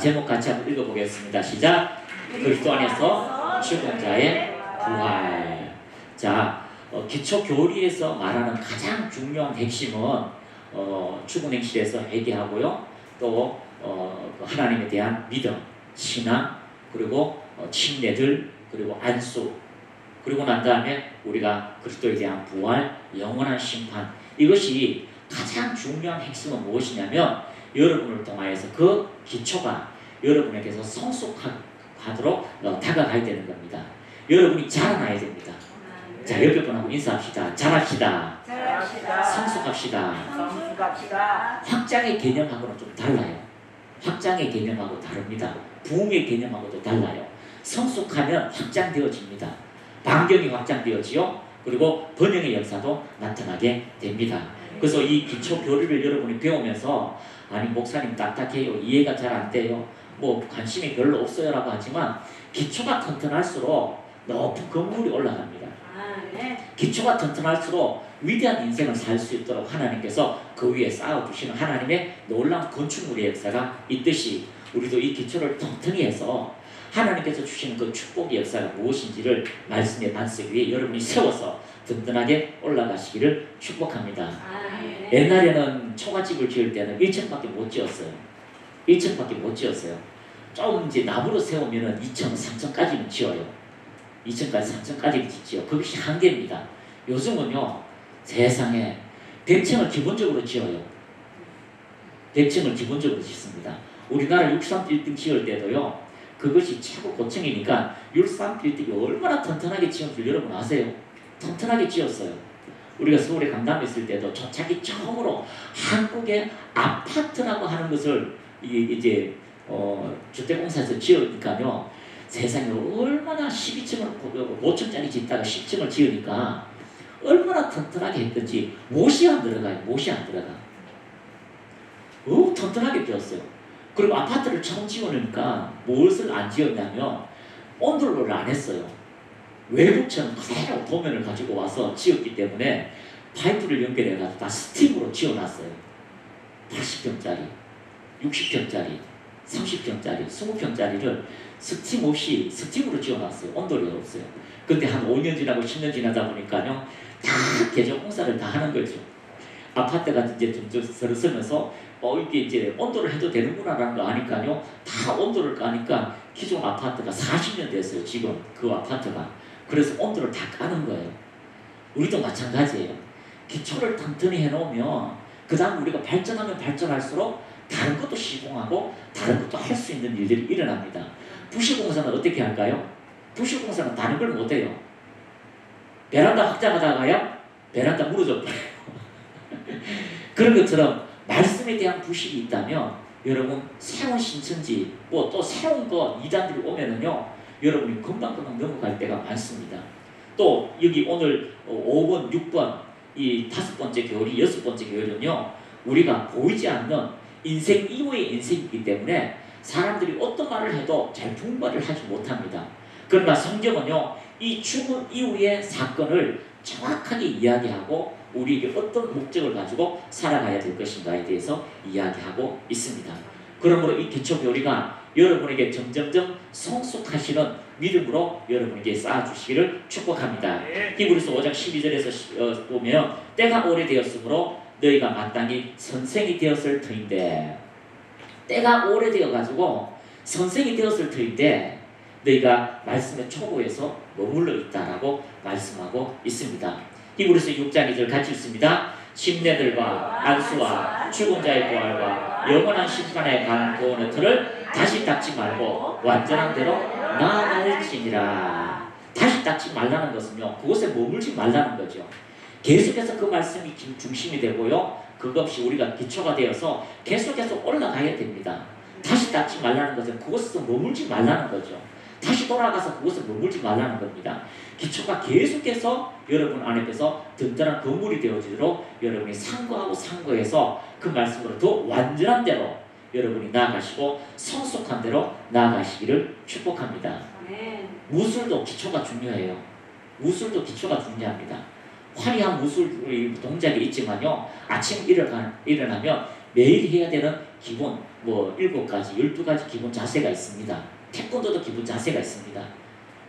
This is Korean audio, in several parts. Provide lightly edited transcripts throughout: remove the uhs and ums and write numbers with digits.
제목 같이 한번 읽어보겠습니다. 시작. 그리스도 안에서 죽은 자의 부활. 자, 기초 교리에서 말하는 가장 중요한 핵심은 죽은 행실에서 회개하고요. 또 하나님에 대한 믿음, 신앙, 그리고 침례들, 그리고 안수, 그리고 난 다음에 우리가 그리스도에 대한 부활, 영원한 심판, 이것이 가장 중요한 핵심은 무엇이냐면 여러분을 통하여서 그 기초가 여러분에게서 성숙하도록 다가가야 되는 겁니다. 여러분이 자라나야 됩니다. 자, 옆에 분하고 인사합시다. 자랍시다. 성숙합시다. 확장의 개념하고는 좀 달라요. 확장의 개념하고 다릅니다. 부흥의 개념하고도 달라요. 성숙하면 확장되어집니다. 반경이 확장되어지요. 그리고 번영의 역사도 나타나게 됩니다. 그래서 이 기초 교리를 여러분이 배우면서 아니 목사님 딱딱해요. 이해가 잘 안 돼요. 뭐 관심이 별로 없어요 라고 하지만 기초가 튼튼할수록 높은 건물이 올라갑니다. 기초가 튼튼할수록 위대한 인생을 살 수 있도록 하나님께서 그 위에 쌓아주시는 하나님의 놀라운 건축물의 역사가 있듯이 우리도 이 기초를 튼튼히 해서 하나님께서 주시는 그 축복의 역사가 무엇인지를 말씀의 반석 위에 여러분이 세워서 든든하게 올라가시기를 축복합니다. 옛날에는 초가집을 지을 때는 1층밖에 못 지었어요. 1층밖에 못 지었어요. 좀 이제 나무로 세우면은 2층, 3층까지는 지어요. 2층까지, 3층까지 짓지요. 그것이 한계입니다. 요즘은요, 세상에 100층을 기본적으로 지어요. 100층을 기본적으로 짓습니다. 우리나라 63빌딩 지을 때도요, 그것이 최고 고층이니까 63빌딩이 얼마나 튼튼하게 지은 줄 여러분 아세요? 튼튼하게 지었어요. 우리가 서울에 강남에 있을 때도 자기 처음으로 한국의 아파트라고 하는 것을 이제 주택공사에서 지으니까요, 세상에 얼마나 12층을 5층짜리 짓다가 10층을 지으니까 얼마나 튼튼하게 했든지 못이 안 들어가요. 못이 안 들어가. 튼튼하게 지었어요. 그리고 아파트를 처음 지으니까 무엇을 안 지었냐면 온돌로를 안 했어요. 외국처럼 그대로 도면을 가지고 와서 지었기 때문에 파이프를 연결해가지고 다 스팀으로 지어놨어요. 80평짜리, 60평짜리, 30평짜리, 20평짜리를 스팀 없이 스팀으로 지어놨어요. 온돌이 없어요. 근데 한 5년 지나고 10년 지나다 보니까요, 다 개조 공사를 다 하는 거죠. 아파트가 이제 좀 들어서면서 이게 이제 온도를 해도 되는구나라는 거 아니까요, 다 온도를 까니까 기존 아파트가 40년 됐어요. 지금 그 아파트가. 그래서 온도를 다 까는 거예요. 우리도 마찬가지예요. 기초를 튼튼히 해놓으면 그 다음 우리가 발전하면 발전할수록 다른 것도 시공하고 다른 것도 할 수 있는 일들이 일어납니다. 부실공사는 어떻게 할까요? 부실공사는 다른 걸 못해요. 베란다 확장하다가요, 베란다 무너져 버려요. 그런 것처럼 말씀에 대한 부실이 있다면 여러분 새로운 신천지 또 새로운 거 이단들이 오면은요, 여러분이 금방금방 넘어갈 때가 많습니다. 또 여기 오늘 5번, 6번 이 5번째 교리, 6번째 교리는요, 우리가 보이지 않는 인생 이후의 인생이기 때문에 사람들이 어떤 말을 해도 잘 분별을 하지 못합니다. 그러나 성경은요, 이 죽음 이후의 사건을 정확하게 이야기하고 우리에게 어떤 목적을 가지고 살아가야 될 것인가에 대해서 이야기하고 있습니다. 그러므로 이 기초 교리가 여러분에게 점점점 성숙하시는 믿음으로 여러분에게 쌓아주시기를 축복합니다. 히브리서 5장 12절에서 보면 때가 오래되었으므로 너희가 마땅히 선생이 되었을 터인데, 때가 오래되어가지고 선생이 되었을 터인데 너희가 말씀의 초보에서 머물러 있다라고 말씀하고 있습니다. 히브리서 6장 2절 같이 읽습니다. 심내들과 안수와 죽은 자의 부활과 영원한 심판에 관한 구원의 틀을 다시 닦지 말고 완전한 대로 나아갈지니라. 다시 닦지 말라는 것은요, 그곳에 머물지 말라는 거죠. 계속해서 그 말씀이 중심이 되고요, 그것이 우리가 기초가 되어서 계속해서 올라가야 됩니다. 다시 닦지 말라는 것은 그곳에서 머물지 말라는 거죠. 다시 돌아가서 그곳에 머물지 말라는 겁니다. 기초가 계속해서 여러분 안에서 든든한 건물이 되어지도록 여러분이 상고해서 그 말씀으로 더 완전한 대로 여러분이 나아가시고 성숙한 대로 나아가시기를 축복합니다. 무술도 기초가 중요해요. 무술도 기초가 중요합니다. 화려한 무술 동작이 있지만요, 아침 일어나면 매일 해야 되는 기본 뭐 7가지, 12가지 기본 자세가 있습니다. 태권도도 기본 자세가 있습니다.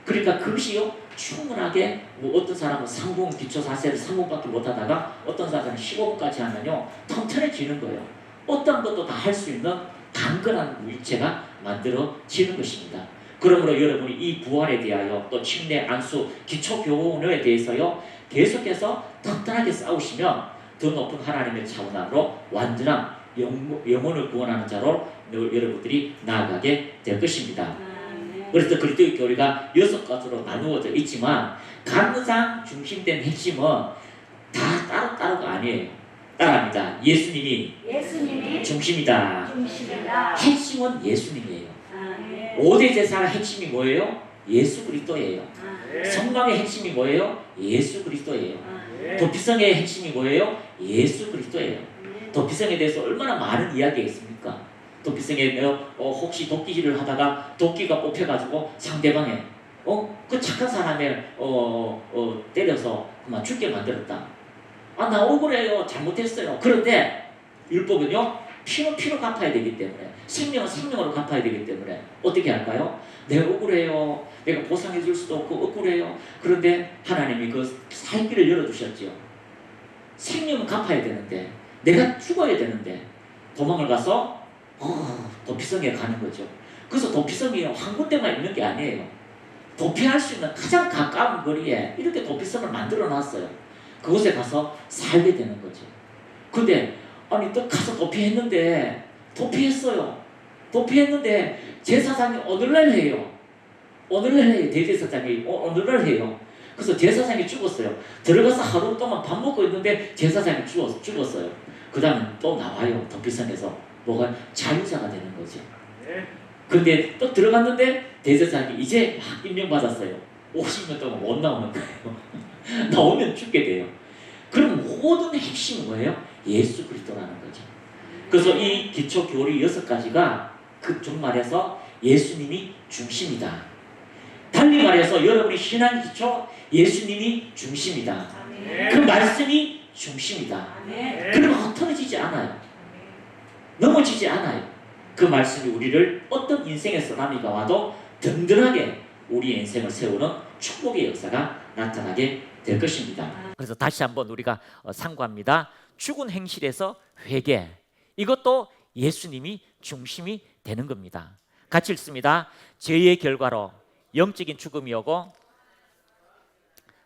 그러니까 그것이요 충분하게 뭐 어떤 사람은 3분 기초 자세를 3분밖에 못하다가 어떤 사람은 15분까지 하면요 튼튼해지는 거예요. 어떤 것도 다 할 수 있는 강건한 물체가 만들어지는 것입니다. 그러므로 여러분이 이 부활에 대하여 또 침례, 안수, 기초 교훈에 대해서요 계속해서 튼튼하게 싸우시면 더 높은 하나님의 차원 안으로 완전한 영혼을 구원하는 자로 여러분들이 나아가게 될 것입니다. 그래서 그리스도의 교리가 6가지로 나누어져 있지만 강상 중심된 핵심은 다 따로따로가 아니에요. 따라합니다. 예수님이 중심이다. 핵심은 예수님이에요. 5대 제사의 핵심이 뭐예요? 예수 그리스도예요. 성막의 핵심이 뭐예요? 예수 그리스도예요. 도피성의 핵심이 뭐예요? 예수 그리스도예요. 도피성에 대해서 얼마나 많은 이야기가 있습니까? 도피성에 혹시 도끼질을 하다가 도끼가 뽑혀가지고 상대방의 그 착한 사람을 때려서 그만 죽게 만들었다. 아, 나 억울해요. 잘못했어요. 그런데 율법은요 피는 피로 갚아야 되기 때문에 생명은 생명으로 갚아야 되기 때문에 어떻게 할까요? 내가 억울해요. 내가 보상해 줄 수도 없고 억울해요. 그런데 하나님이 그 살길을 열어주셨죠. 생명은 갚아야 되는데 내가 죽어야 되는데 도망을 가서 도피성에 가는 거죠. 그래서 도피성이 한 군데만 있는 게 아니에요. 도피할 수 있는 가장 가까운 거리에 이렇게 도피성을 만들어 놨어요. 그곳에 가서 살게 되는 거죠. 근데 아니 또 가서 도피했어요. 도피했는데 제사장이 오늘날 해요. 대제사장이 오늘날 해요. 그래서 제사장이 죽었어요. 들어가서 하루 동안 밥 먹고 있는데 제사장이 죽었어요. 그 다음에 또 나와요. 도피성에서 뭐가 자유자가 되는 거죠. 근데 또 들어갔는데 대제사장이 이제 막 임명받았어요. 50년 동안 못 나오는 거예요. 나오면 죽게 돼요. 그럼 모든 핵심은 뭐예요? 예수 그리스도라는 거죠. 그래서 이 기초 교리 6가지가 좀 말해서 예수님이 중심이다. 달리 말해서 여러분의 신앙 기초 예수님이 중심이다. 그 말씀이 중심이다. 그러면 흩어지지 않아요. 넘어지지 않아요. 그 말씀이 우리를 어떤 인생의 쓰나미가 와도 든든하게 우리의 인생을 세우는 축복의 역사가 나타나게 될 것입니다. 그래서 다시 한번 우리가 상고합니다. 죽은 행실에서 회개. 이것도 예수님이 중심이 되는 겁니다. 같이 읽습니다. 죄의 결과로 영적인 죽음이 오고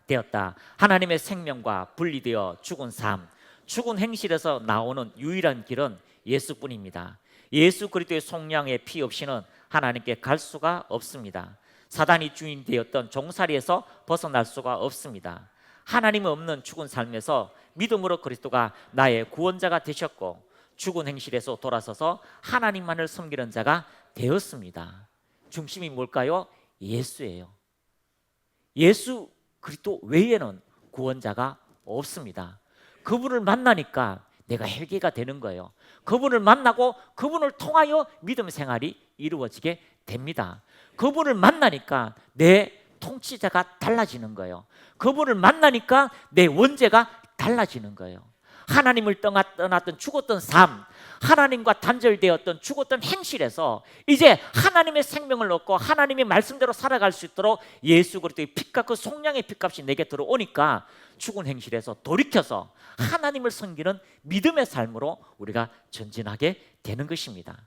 되었다. 하나님의 생명과 분리되어 죽은 삶. 죽은 행실에서 나오는 유일한 길은 예수뿐입니다. 예수 그리스도의 속량의 피 없이는 하나님께 갈 수가 없습니다. 사단이 주인 되었던 종살이에서 벗어날 수가 없습니다. 하나님 없는 죽은 삶에서 믿음으로 그리스도가 나의 구원자가 되셨고 죽은 행실에서 돌아서서 하나님만을 섬기는 자가 되었습니다. 중심이 뭘까요? 예수예요. 예수 그리스도 외에는 구원자가 없습니다. 그분을 만나니까 내가 회개가 되는 거예요. 그분을 만나고 그분을 통하여 믿음 생활이 이루어지게 됩니다. 그분을 만나니까 내 통치자가 달라지는 거예요. 그분을 만나니까 내 원죄가 달라지는 거예요. 하나님을 떠났던 죽었던 삶, 하나님과 단절되었던 죽었던 행실에서 이제 하나님의 생명을 얻고 하나님의 말씀대로 살아갈 수 있도록 예수 그리스도의 피값, 그 속량의 피값이 내게 들어오니까 죽은 행실에서 돌이켜서 하나님을 섬기는 믿음의 삶으로 우리가 전진하게 되는 것입니다.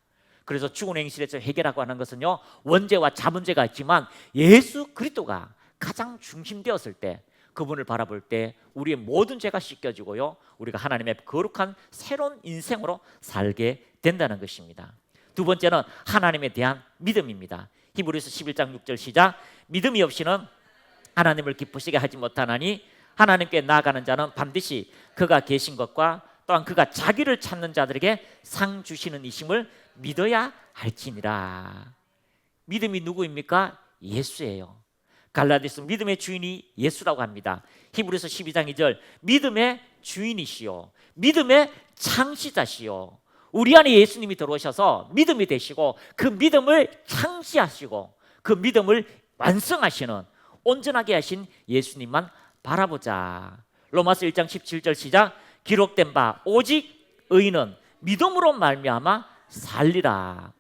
그래서 죽은 행실에서 회개라고 하는 것은요, 원죄와 자문죄가 있지만 예수 그리스도가 가장 중심되었을 때, 그분을 바라볼 때 우리의 모든 죄가 씻겨지고요, 우리가 하나님의 거룩한 새로운 인생으로 살게 된다는 것입니다. 두 번째는 하나님에 대한 믿음입니다. 히브리서 11장 6절 시작. 믿음이 없이는 하나님을 기쁘시게 하지 못하나니 하나님께 나아가는 자는 반드시 그가 계신 것과 또한 그가 자기를 찾는 자들에게 상 주시는 이심을 믿어야 할지니라. 믿음이 누구입니까? 예수예요. 갈라디아서 믿음의 주인이 예수라고 합니다. 히브리서 12장 2절 믿음의 주인이시요 믿음의 창시자시요. 우리 안에 예수님이 들어오셔서 믿음이 되시고 그 믿음을 창시하시고 그 믿음을 완성하시는 온전하게 하신 예수님만 바라보자. 로마서 1장 17절 시작. 기록된 바 오직 의인은 믿음으로 말미암아 살리라.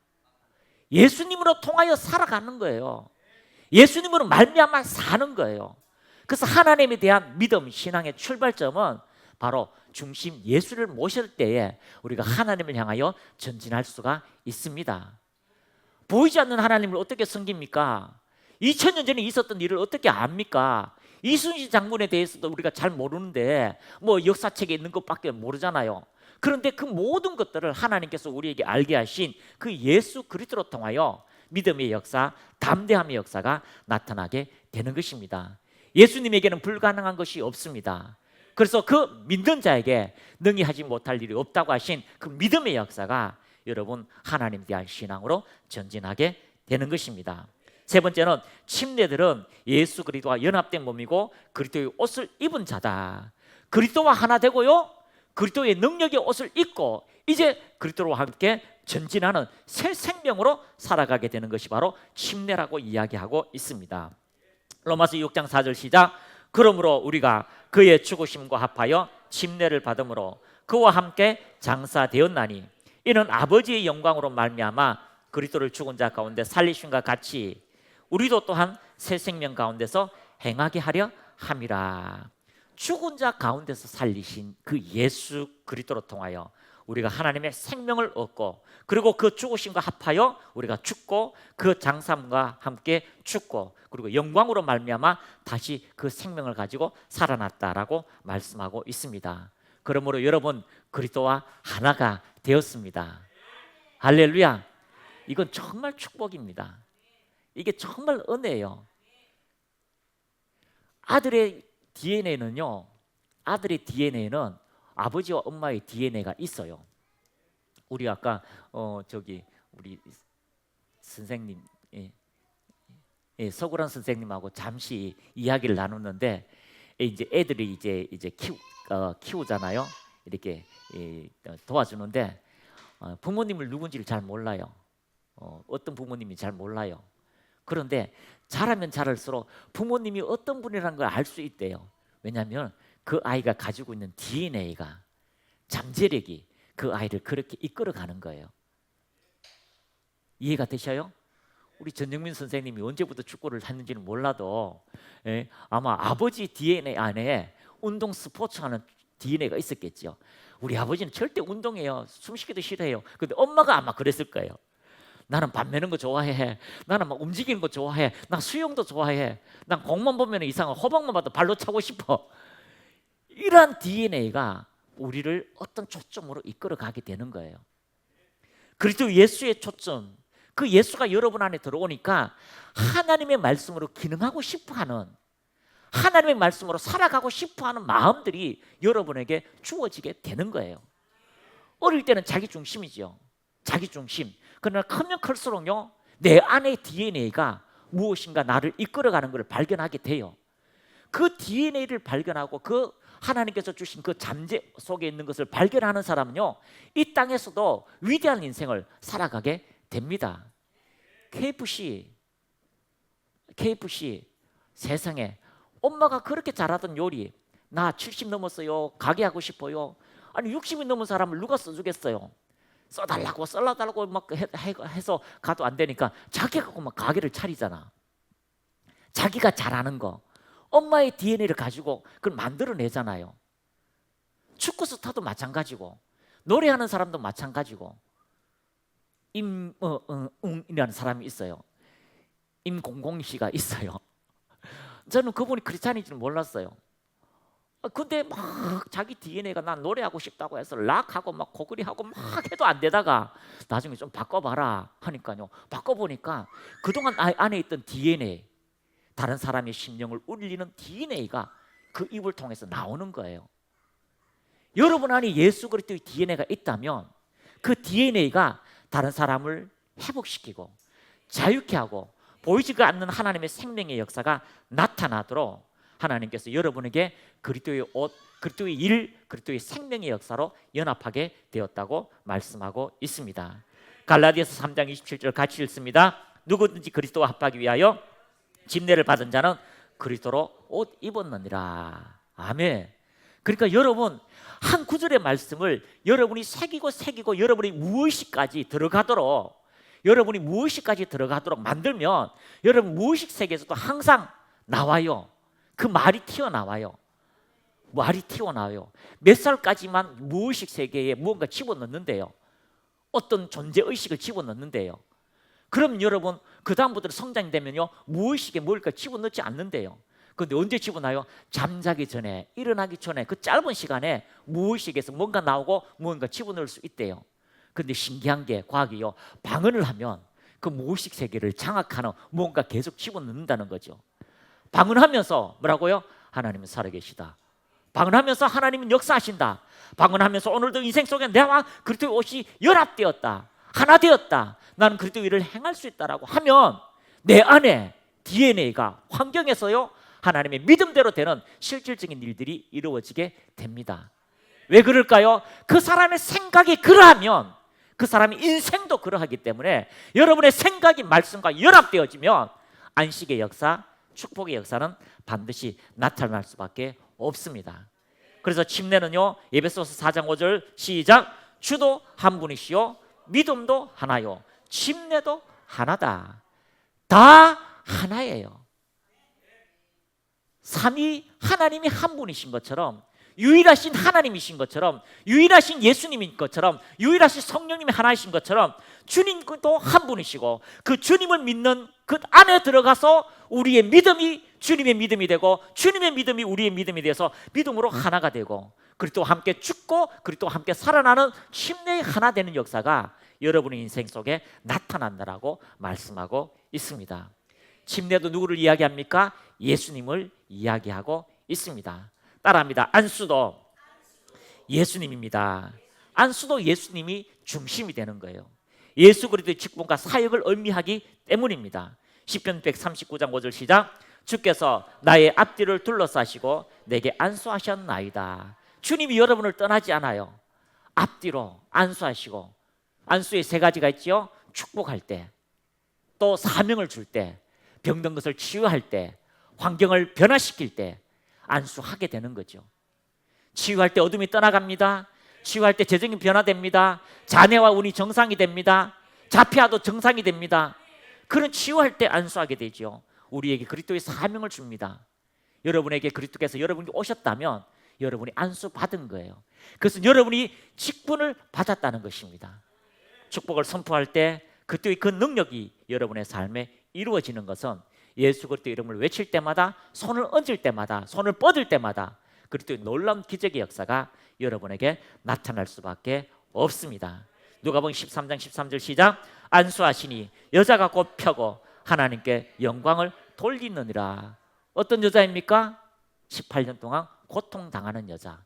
예수님으로 통하여 살아가는 거예요. 예수님으로 말미암아 사는 거예요. 그래서 하나님에 대한 믿음, 신앙의 출발점은 바로 중심 예수를 모실 때에 우리가 하나님을 향하여 전진할 수가 있습니다. 보이지 않는 하나님을 어떻게 섬깁니까? 2000년 전에 있었던 일을 어떻게 압니까? 이순신 장군에 대해서도 우리가 잘 모르는데 뭐 역사책에 있는 것밖에 모르잖아요. 그런데 그 모든 것들을 하나님께서 우리에게 알게 하신 그 예수 그리스도로 통하여 믿음의 역사, 담대함의 역사가 나타나게 되는 것입니다. 예수님에게는 불가능한 것이 없습니다. 그래서 그 믿는 자에게 능히 하지 못할 일이 없다고 하신 그 믿음의 역사가 여러분 하나님에 대한 신앙으로 전진하게 되는 것입니다. 세 번째는 침례들은 예수 그리스도와 연합된 몸이고 그리스도의 옷을 입은 자다. 그리스도와 하나 되고요, 그리스도의 능력의 옷을 입고 이제 그리스도와 함께 전진하는 새 생명으로 살아가게 되는 것이 바로 침례라고 이야기하고 있습니다. 로마서 6장 4절 시작. 그러므로 우리가 그의 죽으심과 합하여 침례를 받음으로 그와 함께 장사되었나니 이는 아버지의 영광으로 말미암아 그리스도를 죽은 자 가운데 살리심과 같이 우리도 또한 새 생명 가운데서 행하게 하려 함이라. 죽은 자 가운데서 살리신 그 예수 그리스도로 통하여 우리가 하나님의 생명을 얻고 그리고 그 죽으심과 합하여 우리가 죽고 그 장사함과 함께 죽고 그리고 영광으로 말미암아 다시 그 생명을 가지고 살아났다라고 말씀하고 있습니다. 그러므로 여러분 그리스도와 하나가 되었습니다. 할렐루야. 이건 정말 축복입니다. 이게 정말 은혜예요. 아들의 DNA는요, 아들의 DNA는 아버지와 엄마의 DNA가 있어요. 우리 아까 우리 선생님, 서구란 선생님하고 잠시 이야기를 나눴는데 이제 애들이 이제 키우잖아요. 이렇게 도와주는데 부모님을 누군지를 잘 몰라요. 어떤 부모님이 잘 몰라요. 그런데 자라면 자랄수록 부모님이 어떤 분이라는 걸 알 수 있대요. 왜냐하면 그 아이가 가지고 있는 DNA가, 잠재력이 그 아이를 그렇게 이끌어가는 거예요. 이해가 되셔요? 우리 전정민 선생님이 언제부터 축구를 했는지는 몰라도 아마 아버지 DNA 안에 운동 스포츠하는 DNA가 있었겠죠. 우리 아버지는 절대 운동해요. 숨쉬기도 싫어해요. 근데 엄마가 아마 그랬을 거예요. 나는 밥 매는 거 좋아해. 나는 막 움직이는 거 좋아해. 나 수영도 좋아해. 난 공만 보면 이상한 호박만 봐도 발로 차고 싶어. 이러한 DNA가 우리를 어떤 초점으로 이끌어가게 되는 거예요. 그리스도 예수의 초점, 그 예수가 여러분 안에 들어오니까 하나님의 말씀으로 기능하고 싶어하는, 하나님의 말씀으로 살아가고 싶어하는 마음들이 여러분에게 주어지게 되는 거예요. 어릴 때는 자기 중심이죠. 자기 중심. 그러나 크면 클수록요, 내 안의 DNA가 무엇인가 나를 이끌어가는 것을 발견하게 돼요. 그 DNA를 발견하고 그 하나님께서 주신 그 잠재 속에 있는 것을 발견하는 사람은요, 이 땅에서도 위대한 인생을 살아가게 됩니다. KFC 세상에 엄마가 그렇게 잘하던 요리, 나 70 넘었어요, 가게 하고 싶어요. 아니 60이 넘은 사람을 누가 써주겠어요? 써달라고 썰어달라고 막 해서 가도 안 되니까 자기가 막 가게를 차리잖아. 자기가 잘하는 거, 엄마의 DNA를 가지고 그걸 만들어내잖아요. 축구 스타도 마찬가지고 노래하는 사람도 마찬가지고. 임이라는 사람이 있어요. 임공공 씨가 있어요. 저는 그분이 크리스찬인지는 몰랐어요. 근데 막 자기 DNA가 난 노래하고 싶다고 해서 락하고 막 고글이하고 막 해도 안 되다가 나중에 좀 바꿔봐라 하니까요, 바꿔보니까 그동안 안에 있던 DNA, 다른 사람의 심령을 울리는 DNA가 그 입을 통해서 나오는 거예요. 여러분 안에 예수 그리스도의 DNA가 있다면 그 DNA가 다른 사람을 회복시키고 자유케 하고 보이지가 않는 하나님의 생명의 역사가 나타나도록 하나님께서 여러분에게 그리스도의 옷, 그리스도의 일, 그리스도의 생명의 역사로 연합하게 되었다고 말씀하고 있습니다. 갈라디아서 3장 27절 같이 읽습니다. 누구든지 그리스도와 합하기 위하여 침례를 받은 자는 그리스도로 옷 입었느니라. 아멘. 그러니까 여러분 한 구절의 말씀을 여러분이 새기고 여러분이 무의식까지 들어가도록 만들면 여러분 무의식 세계에서도 항상 나와요. 그 말이 튀어나와요. 몇 살까지만 무의식 세계에 무언가 집어넣는데요. 어떤 존재의식을 집어넣는데요. 그럼 여러분 그 다음부터 성장이 되면요 무의식에 뭘까 집어넣지 않는데요. 그런데 언제 집어넣어요? 잠자기 전에, 일어나기 전에 그 짧은 시간에 무의식에서 뭔가 나오고 뭔가 집어넣을 수 있대요. 그런데 신기한 게 과학이요, 방언을 하면 그 무의식 세계를 장악하는 뭔가 계속 집어넣는다는 거죠. 방언하면서 뭐라고요? 하나님은 살아계시다. 방언하면서 하나님은 역사하신다. 방언하면서 오늘도 인생 속에 내와 그리스도의 옷이 연합되었다, 하나 되었다, 나는 그리스도의 일을 행할 수 있다라고 하면 내 안에 DNA가 환경에서요 하나님의 믿음대로 되는 실질적인 일들이 이루어지게 됩니다. 왜 그럴까요? 그 사람의 생각이 그러하면 그 사람의 인생도 그러하기 때문에 여러분의 생각이 말씀과 연합되어지면 안식의 역사, 축복의 역사는 반드시 나타날 수밖에 없습니다. 그래서 침례는요 에베소서 4장 5절 시작. 주도 한 분이시요 믿음도 하나요 침례도 하나다. 다 하나예요. 삼위 하나님이 한 분이신 것처럼, 유일하신 하나님이신 것처럼, 유일하신 예수님인 것처럼, 유일하신 성령님이 하나이신 것처럼 주님도 한 분이시고 그 주님을 믿는 그 안에 들어가서 우리의 믿음이 주님의 믿음이 되고 주님의 믿음이 우리의 믿음이 되어서 믿음으로 하나가 되고 그리고 또 함께 죽고 그리고 또 함께 살아나는 침례의 하나 되는 역사가 여러분의 인생 속에 나타난다라고 말씀하고 있습니다. 침례도 누구를 이야기합니까? 예수님을 이야기하고 있습니다. 따라합니다. 안수도 예수님입니다. 안수도 예수님이 중심이 되는 거예요. 예수 그리스도의 직분과 사역을 의미하기 때문입니다. 시편 139장 5절 시작. 주께서 나의 앞뒤를 둘러싸시고 내게 안수하셨나이다. 주님이 여러분을 떠나지 않아요. 앞뒤로 안수하시고, 안수의 세 가지가 있죠. 축복할 때, 또 사명을 줄 때, 병든 것을 치유할 때, 환경을 변화시킬 때 안수하게 되는 거죠. 치유할 때 어둠이 떠나갑니다. 치유할 때 재정이 변화됩니다. 자녀와 운이 정상이 됩니다. 자폐아도 정상이 됩니다. 그런 치유할 때 안수하게 되죠. 우리에게 그리스도의 사명을 줍니다. 여러분에게 그리스도께서 여러분이 오셨다면 여러분이 안수 받은 거예요. 그래서 여러분이 직분을 받았다는 것입니다. 축복을 선포할 때 그리스도의 그 능력이 여러분의 삶에 이루어지는 것은 예수 그리스도 이름을 외칠 때마다, 손을 얹을 때마다, 손을 뻗을 때마다 그리스도의 놀라운 기적의 역사가 여러분에게 나타날 수밖에 없습니다. 누가복음 13장 13절 시작. 안수하시니 여자가 곧 펴고 하나님께 영광을 돌리느니라. 어떤 여자입니까? 18년 동안 고통당하는 여자.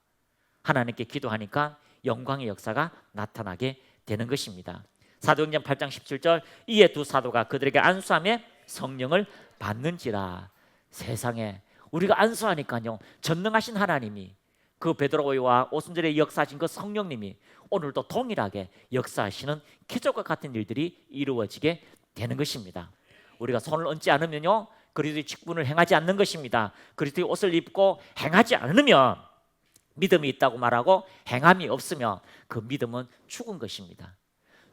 하나님께 기도하니까 영광의 역사가 나타나게 되는 것입니다. 사도행전 8장 17절. 이에 두 사도가 그들에게 안수하며 성령을 받는지라. 세상에 우리가 안수하니까요 전능하신 하나님이, 그 베드로와 오순절에 역사하신 그 성령님이 오늘도 동일하게 역사하시는 기적과 같은 일들이 이루어지게 되는 것입니다. 우리가 손을 얹지 않으면요 그리스도의 직분을 행하지 않는 것입니다. 그리스도의 옷을 입고 행하지 않으면, 믿음이 있다고 말하고 행함이 없으면 그 믿음은 죽은 것입니다.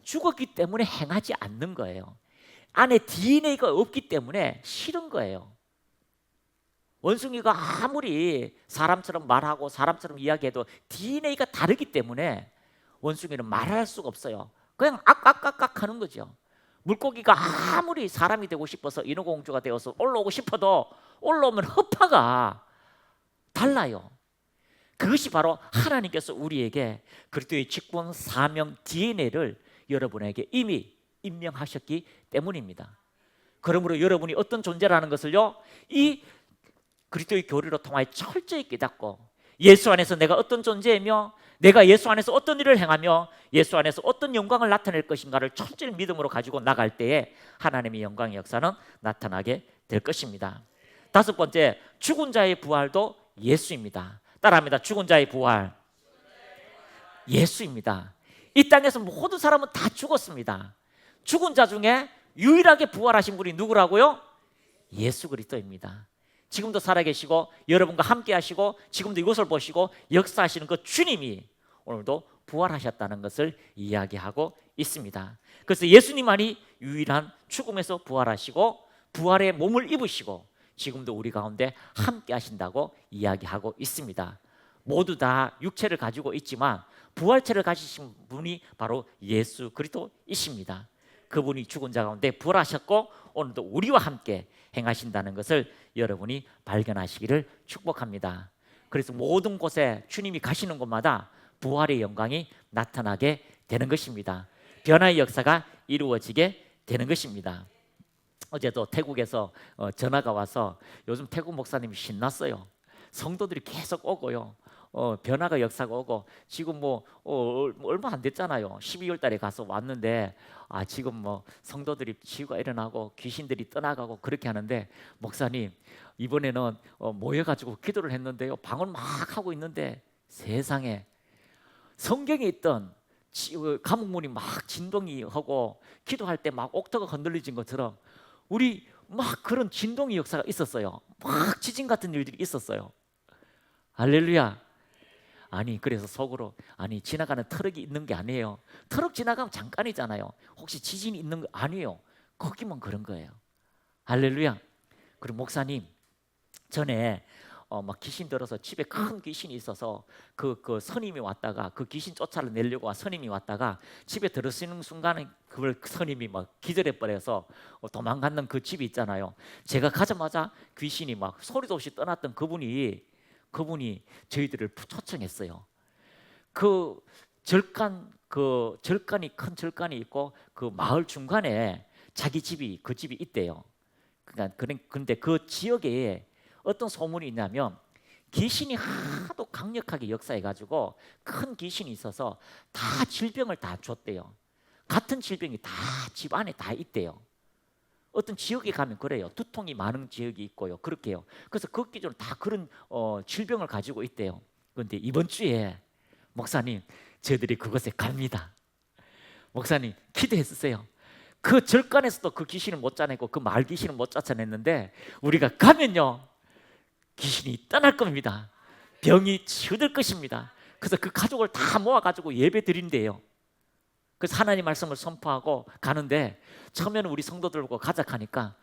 죽었기 때문에 행하지 않는 거예요. 안에 DNA가 없기 때문에 싫은 거예요. 원숭이가 아무리 사람처럼 말하고 사람처럼 이야기해도 DNA가 다르기 때문에 원숭이는 말할 수가 없어요. 그냥 악악악악 하는 거죠. 물고기가 아무리 사람이 되고 싶어서 인어공주가 되어서 올라오고 싶어도 올라오면 허파가 달라요. 그것이 바로 하나님께서 우리에게 그리스도의 직분, 사명, DNA를 여러분에게 이미 임명하셨기 때문입니다. 그러므로 여러분이 어떤 존재라는 것을요 이 그리스도의 교리로 통하여 철저히 깨닫고, 예수 안에서 내가 어떤 존재이며 내가 예수 안에서 어떤 일을 행하며 예수 안에서 어떤 영광을 나타낼 것인가를 철저히 믿음으로 가지고 나갈 때에 하나님의 영광의 역사는 나타나게 될 것입니다. 다섯 번째, 죽은 자의 부활도 예수입니다. 따라합니다. 죽은 자의 부활 예수입니다. 이 땅에서 모든 사람은 다 죽었습니다. 죽은 자 중에 유일하게 부활하신 분이 누구라고요? 예수 그리스도입니다. 지금도 살아계시고 여러분과 함께 하시고 지금도 이곳을 보시고 역사하시는 그 주님이 오늘도 부활하셨다는 것을 이야기하고 있습니다. 그래서 예수님만이 유일한 죽음에서 부활하시고 부활의 몸을 입으시고 지금도 우리 가운데 함께 하신다고 이야기하고 있습니다. 모두 다 육체를 가지고 있지만 부활체를 가지신 분이 바로 예수 그리스도이십니다. 그분이 죽은 자 가운데 부활하셨고 오늘도 우리와 함께 행하신다는 것을 여러분이 발견하시기를 축복합니다. 그래서 모든 곳에 주님이 가시는 곳마다 부활의 영광이 나타나게 되는 것입니다. 변화의 역사가 이루어지게 되는 것입니다. 어제도 태국에서 전화가 와서 요즘 태국 목사님이 신났어요. 성도들이 계속 오고요. 변화가 역사가 오고 지금 얼마 안 됐잖아요. 12월 달에 가서 왔는데 지금 성도들이 치유가 일어나고 귀신들이 떠나가고 그렇게 하는데 목사님 이번에는 모여가지고 기도를 했는데요. 방언 막 하고 있는데 세상에 성경에 있던 감옥문이 막 진동이 하고 기도할 때 막 옥토가 흔들리진 것처럼 우리 막 그런 진동의 역사가 있었어요. 막 지진 같은 일들이 있었어요. 할렐루야. 아니 그래서 속으로 지나가는 트럭이 있는 게 아니에요. 트럭 지나가면 잠깐이잖아요. 혹시 지진이 있는 거 아니에요. 거기만 그런 거예요. 할렐루야. 그리고 목사님 전에 막 귀신 들어서 집에 큰 귀신이 있어서 그 선임이 왔다가 그 귀신 쫓아내려고 선임이 왔다가 집에 들어서는 순간에 그걸 스님이 막 기절해 버려서 도망갔는 그 집이 있잖아요. 제가 가자마자 귀신이 막 소리도 없이 떠났던 그분이 저희들을 초청했어요. 그 절간이 큰 절간이 있고 그 마을 중간에 자기 집이 그 집이 있대요. 근데 그 지역에 어떤 소문이 있냐면 귀신이 하도 강력하게 역사해가지고 큰 귀신이 있어서 다 질병을 다 줬대요. 같은 질병이 다 집 안에 다 있대요. 어떤 지역에 가면 그래요. 두통이 많은 지역이 있고요. 그렇게요. 그래서 그 기준으로 다 그런 질병을 가지고 있대요. 그런데 이번 주에 목사님 저희들이 그곳에 갑니다. 목사님 기도했었어요. 그 절간에서도 그 귀신을 못 쫓아내고 그 마을 귀신을 못 쫓아냈는데 우리가 가면요 귀신이 떠날 겁니다. 병이 치유될 것입니다. 그래서 그 가족을 다 모아가지고 예배 드린대요. 그래서 하나님 말씀을 선포하고 가는데 처음에는 우리 성도들 보고 가자 하니까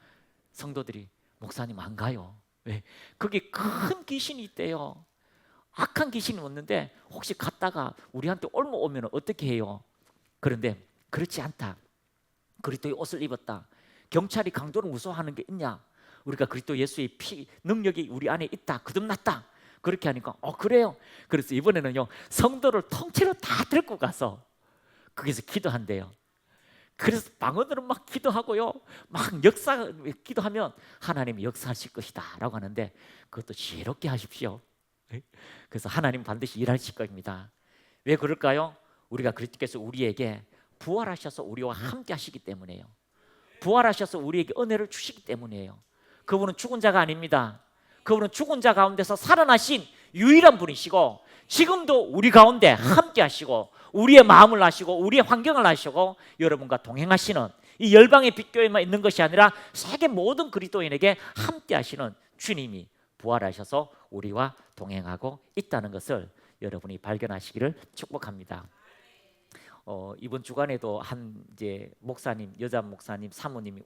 성도들이 목사님 안 가요. 왜? 거기 큰 귀신이 있대요. 악한 귀신이 왔는데 혹시 갔다가 우리한테 옮아오면 어떻게 해요? 그런데 그렇지 않다. 그리스도의 옷을 입었다. 경찰이 강도를 무서워하는 게 있냐? 우리가 그리스도 예수의 피 능력이 우리 안에 있다. 거듭났다. 그렇게 하니까 그래요. 그래서 이번에는요 성도를 통째로 다 들고 가서 거기서 기도한대요. 그래서 방언으로 막 기도하고요 막 기도하면 하나님이 역사하실 것이다 라고 하는데 그것도 지혜롭게 하십시오. 그래서 하나님 반드시 일하실 겁니다. 왜 그럴까요? 우리가 그리스도께서 우리에게 부활하셔서 우리와 함께 하시기 때문이에요. 부활하셔서 우리에게 은혜를 주시기 때문이에요. 그분은 죽은 자가 아닙니다. 그분은 죽은 자 가운데서 살아나신 유일한 분이시고 지금도 우리 가운데 함께 하시고 우리의 마음을 아시고 우리의 환경을 아시고 여러분과 동행하시는 이 열방의 빛교회만 있는 것이 아니라 세계 모든 그리스도인에게 함께 하시는 주님이 부활하셔서 우리와 동행하고 있다는 것을 여러분이 발견하시기를 축복합니다. 이번 주간에도 이제 목사님, 여자 목사님 사모님이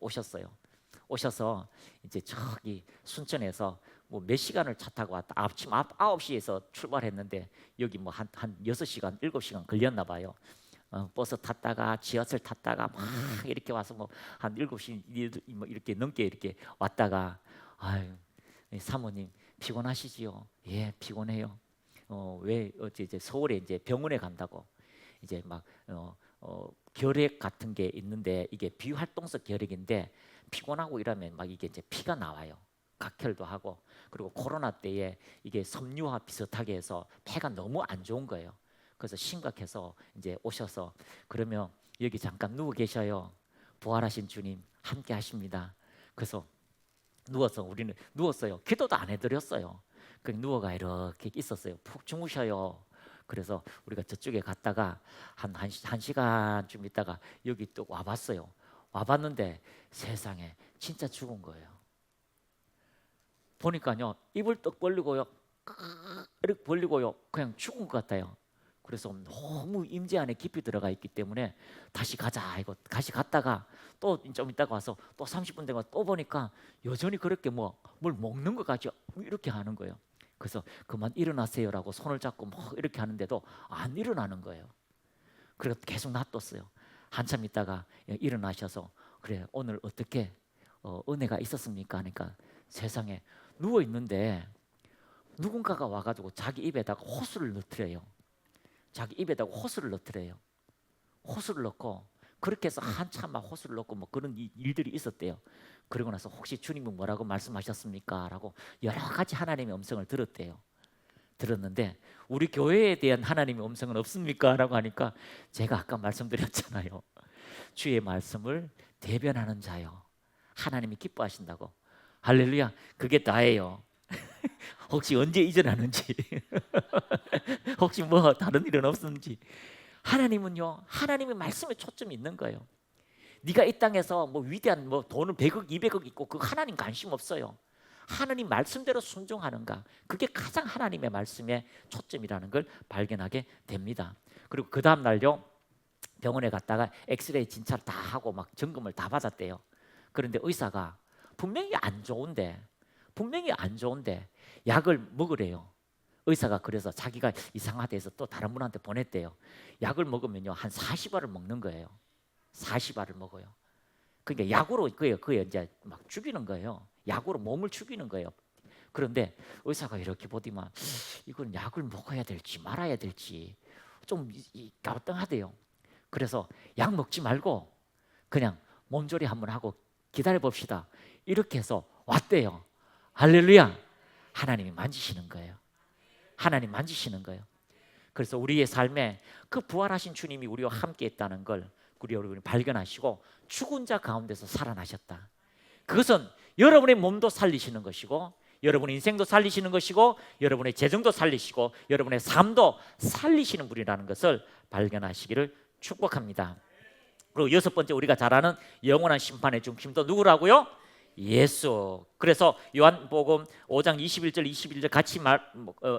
오셔서 이제 저기 순천에서 몇 시간을 차 타고 왔다. 아침 9시에서 출발했는데 여기 한 6시간, 7시간 걸렸나 봐요. 버스 탔다가 지하철 탔다가 막 이렇게 와서 한 7시 이렇게 넘게 이렇게 왔다가 사모님 피곤하시지요? 예, 피곤해요. 왜 이제 서울에 이제 병원에 간다고 이제 막 결핵 같은 게 있는데 이게 비활동성 결핵인데 피곤하고 이러면 막 이게 이제 피가 나와요. 각혈도 하고 그리고 코로나 때에 이게 섬유와 비슷하게 해서 폐가 너무 안 좋은 거예요. 그래서 심각해서 이제 오셔서 그러면 여기 잠깐 누워 계셔요. 부활하신 주님 함께 하십니다. 그래서 우리는 누웠어요. 기도도 안 해드렸어요. 그냥 누워가 이렇게 있었어요. 푹 주무셔요. 그래서 우리가 저쪽에 갔다가 한 시간쯤 있다가 여기 또 와봤어요. 와봤는데 세상에 진짜 죽은 거예요. 보니까요 입을 떡 벌리고요 이렇게 벌리고요 그냥 죽은 것 같아요. 그래서 너무 임재 안에 깊이 들어가 있기 때문에 다시 가자 이거 다시 갔다가 또 좀 있다가 와서 또 30분 되고 또 보니까 여전히 그렇게 뭐 뭘 먹는 것 같죠. 이렇게 하는 거예요. 그래서 그만 일어나세요라고 손을 잡고 뭐 이렇게 하는데도 안 일어나는 거예요. 그래서 계속 놔뒀어요. 한참 있다가 일어나셔서 그래 오늘 어떻게 은혜가 있었습니까? 하니까 세상에 누워 있는데 누군가가 와가지고 자기 입에다가 호수를 넣더래요. 자기 입에다가 호수를 넣더래요. 호수를 넣고 그렇게 해서 한참 막 호수를 넣고 뭐 그런 일들이 있었대요. 그러고 나서 혹시 주님은 뭐라고 말씀하셨습니까? 라고 여러 가지 하나님의 음성을 들었대요. 들었는데 우리 교회에 대한 하나님의 음성은 없습니까? 라고 하니까 제가 아까 말씀드렸잖아요. 주의 말씀을 대변하는 자요 하나님이 기뻐하신다고. 할렐루야. 그게 다예요. 혹시 언제 이전하는지 혹시 뭐 다른 일은 없는지. 하나님은요 하나님의 말씀에 초점이 있는 거예요. 네가 이 땅에서 뭐 위대한 뭐 돈은 100억 200억 있고 그 하나님 관심 없어요. 하나님 말씀대로 순종하는가, 그게 가장 하나님의 말씀의 초점이라는 걸 발견하게 됩니다. 그리고 그 다음 날요 병원에 갔다가 엑스레이 진찰 다 하고 막 점검을 다 받았대요. 그런데 의사가 분명히 안 좋은데 약을 먹으래요. 의사가 그래서 자기가 이상하다 해서 또 다른 분한테 보냈대요. 약을 먹으면요 한 40알을 먹는 거예요. 40알을 먹어요. 그러니까 약으로 그게 이제 막 죽이는 거예요. 약으로 몸을 죽이는 거예요. 그런데 의사가 이렇게 보더만 이건 약을 먹어야 될지 말아야 될지 좀 갸우뚱하대요. 그래서 약 먹지 말고 그냥 몸조리 한번 하고 기다려 봅시다. 이렇게 해서 왔대요. 할렐루야. 하나님이 만지시는 거예요. 하나님 만지시는 거예요. 그래서 우리의 삶에 그 부활하신 주님이 우리와 함께 있다는 걸 우리 여러분이 발견하시고 죽은 자 가운데서 살아나셨다. 그것은 여러분의 몸도 살리시는 것이고 여러분의 인생도 살리시는 것이고 여러분의 재정도 살리시고 여러분의 삶도 살리시는 분이라는 것을 발견하시기를 축복합니다. 그리고 여섯 번째 우리가 잘 아는 영원한 심판의 중심도 누구라고요? 예수. 그래서 요한복음 5장 21절 22절 같이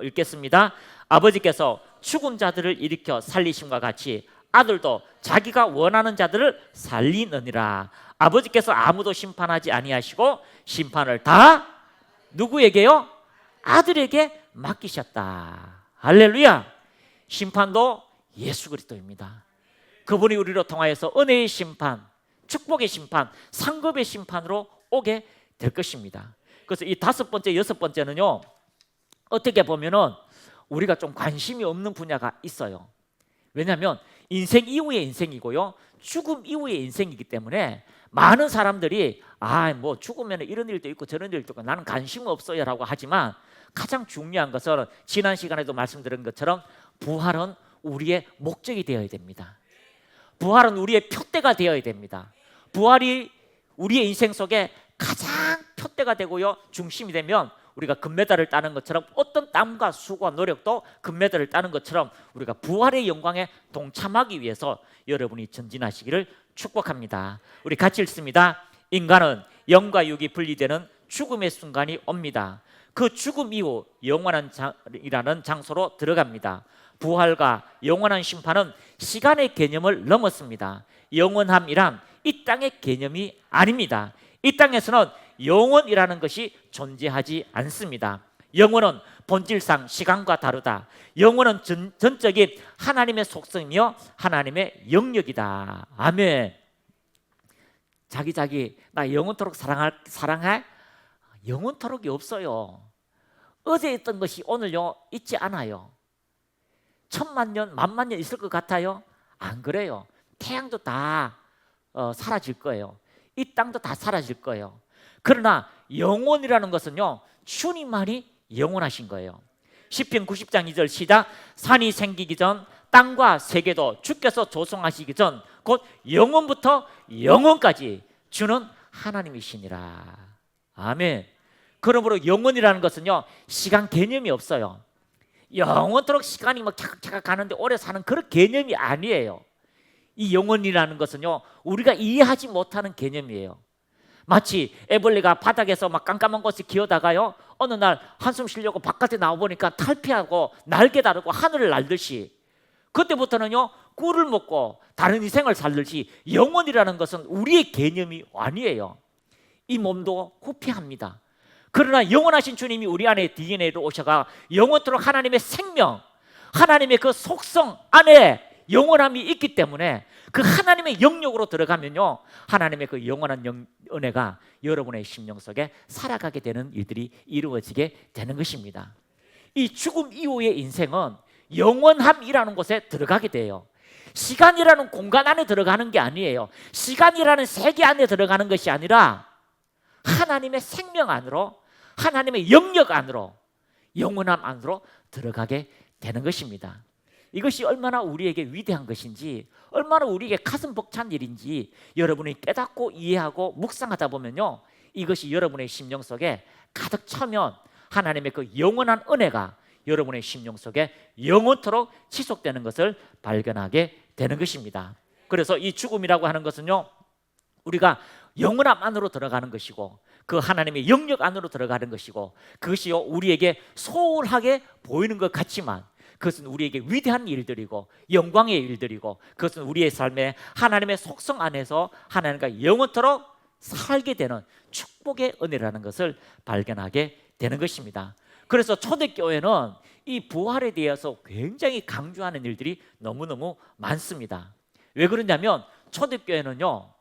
읽겠습니다. 아버지께서 죽은 자들을 일으켜 살리심과 같이 아들도 자기가 원하는 자들을 살리느니라. 아버지께서 아무도 심판하지 아니하시고 심판을 다 누구에게요? 아들에게 맡기셨다. 할렐루야. 심판도 예수 그리스도입니다. 그분이 우리로 통하여서 은혜의 심판, 축복의 심판, 상급의 심판으로 오게 될 것입니다. 그래서 이 다섯 번째, 여섯 번째는요 어떻게 보면은 우리가 좀 관심이 없는 분야가 있어요. 왜냐하면 인생 이후의 인생이고요 죽음 이후의 인생이기 때문에 많은 사람들이 뭐 죽으면 이런 일도 있고 저런 일도 있고 나는 관심 없어요 라고 하지만 가장 중요한 것은 지난 시간에도 말씀드린 것처럼 부활은 우리의 목적이 되어야 됩니다. 부활은 우리의 표대가 되어야 됩니다. 부활이 우리의 인생 속에 가장 표대가 되고요 중심이 되면 우리가 금메달을 따는 것처럼 어떤 땀과 수고와 노력도 금메달을 따는 것처럼 우리가 부활의 영광에 동참하기 위해서 여러분이 전진하시기를 축복합니다. 우리 같이 읽습니다. 인간은 영과 육이 분리되는 죽음의 순간이 옵니다. 그 죽음 이후 영원한이라는 장소로 들어갑니다. 부활과 영원한 심판은 시간의 개념을 넘었습니다. 영원함이란 이 땅의 개념이 아닙니다. 이 땅에서는 영원이라는 것이 존재하지 않습니다. 영원은 본질상 시간과 다르다. 영원은 전적인 하나님의 속성이며 하나님의 영역이다. 아멘. 자기 나 영원토록 사랑할? 영원토록이 없어요. 어제 있던 것이 오늘요 있지 않아요. 1000만 년, 10,000년 있을 것 같아요? 안 그래요. 태양도 다 사라질 거예요. 이 땅도 다 사라질 거예요. 그러나 영원이라는 것은요 주님만이 영원하신 거예요. 시편 90장 2절 시작. 산이 생기기 전 땅과 세계도 주께서 조성하시기 전 곧 영원부터 영원까지 주는 하나님이시니라. 아멘. 그러므로 영원이라는 것은요 시간 개념이 없어요. 영원토록 시간이 막 캬깍캬깍 가는데 오래 사는 그런 개념이 아니에요. 이 영원이라는 것은요 우리가 이해하지 못하는 개념이에요. 마치 애벌레가 바닥에서 막 깜깜한 곳에 기어다가요, 어느 날 한숨 쉬려고 바깥에 나와보니까 탈피하고 날개 다르고 하늘을 날듯이, 그때부터는요 꿀을 먹고 다른 인생을 살듯이 영혼이라는 것은 우리의 개념이 아니에요. 이 몸도 후피합니다. 그러나 영원하신 주님이 우리 안에 DNA로 오셔가 영원토록 하나님의 생명, 하나님의 그 속성 안에 영원함이 있기 때문에 그 하나님의 영역으로 들어가면요, 하나님의 그 영원한 은혜가 여러분의 심령 속에 살아가게 되는 일들이 이루어지게 되는 것입니다. 이 죽음 이후의 인생은 영원함이라는 곳에 들어가게 돼요. 시간이라는 공간 안에 들어가는 게 아니에요. 시간이라는 세계 안에 들어가는 것이 아니라 하나님의 생명 안으로, 하나님의 영역 안으로, 영원함 안으로 들어가게 되는 것입니다. 이것이 얼마나 우리에게 위대한 것인지, 얼마나 우리에게 가슴 벅찬 일인지 여러분이 깨닫고 이해하고 묵상하다 보면요, 이것이 여러분의 심령 속에 가득 차면 하나님의 그 영원한 은혜가 여러분의 심령 속에 영원토록 지속되는 것을 발견하게 되는 것입니다. 그래서 이 죽음이라고 하는 것은요, 우리가 영원함 안으로 들어가는 것이고, 그 하나님의 영역 안으로 들어가는 것이고, 그것이요 우리에게 소홀하게 보이는 것 같지만 그것은 우리에게 위대한 일들이고 영광의 일들이고, 그것은 우리의 삶에 하나님의 속성 안에서 하나님과 영원토록 살게 되는 축복의 은혜라는 것을 발견하게 되는 것입니다. 그래서 초대교회는 이 부활에 대해서 굉장히 강조하는 일들이 너무너무 많습니다. 왜 그러냐면 초대교회는요,